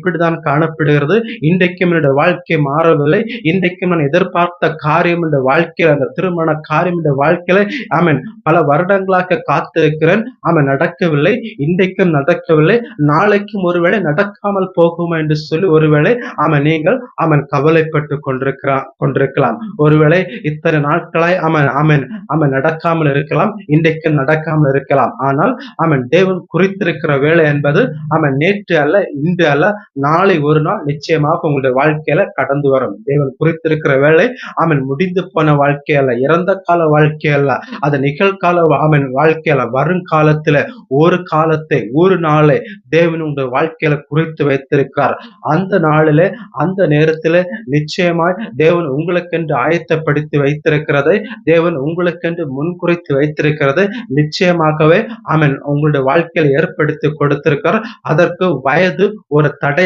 இப்படித்தான் காணப்படுகிறது. இன்றைக்கும் என்னுடைய வாழ்க்கை மாறவில்லை. இன்றைக்கும் நான் எதிர்பார்த்த காரியம் என்னுடைய வாழ்க்கையில, அந்த திருமண காரியம் என்னுடைய வாழ்க்கையில ஆமென் பல வருடங்களாக காத்திருக்கிறேன். ஆமென் நடக்கவில்லை. இன்றைக்கும் நடக்கவில்லை. நாளைக்கும் ஒருவேளை நடக்காமல் போகுமா என்று சொல்லி ஒருவேளை நீங்கள் கவலைப்பட்டு கொண்டிருக்கலாம். ஒருவேளை இத்தனை நாட்களாய் நடக்காமல் இருக்கலாம். இன்றைக்கு நடக்காமல் இருக்கலாம். ஆனால் தேவன் குறித்திருக்கிற வேலை என்பது நேற்று அல்ல, இன்று அல்ல, நாளை ஒரு நாள் நிச்சயமாக உங்களுடைய வாழ்க்கையில கடந்து வரும். தேவன் குறித்திருக்கிற வேலை முடிந்து போன வாழ்க்கை அல்ல, இறந்த கால வாழ்க்கை அல்ல, அது நிகழ்கால வாழ்க்கை அல்ல, வருங்காலத்துல ஒரு காலத்தை, ஒரு நாளை தேவன் உங்களுடைய வாழ்க்கையில குறித்து வைத்திருக்கிறார். அந்த நாளிலே, அந்த நேரத்திலே நிச்சயமாய் தேவன் உங்களுக்கென்று ஆயத்தப்படுத்தி வைத்திருக்கிறதை, தேவன் உங்களுக்கென்று முன்குறித்து வைத்திருக்கிறது நிச்சயமாகவே உங்களுடைய வாழ்க்கையில ஏற்படுத்தி கொடுத்திருக்கிறார். அதற்கு வயது ஒரு தடை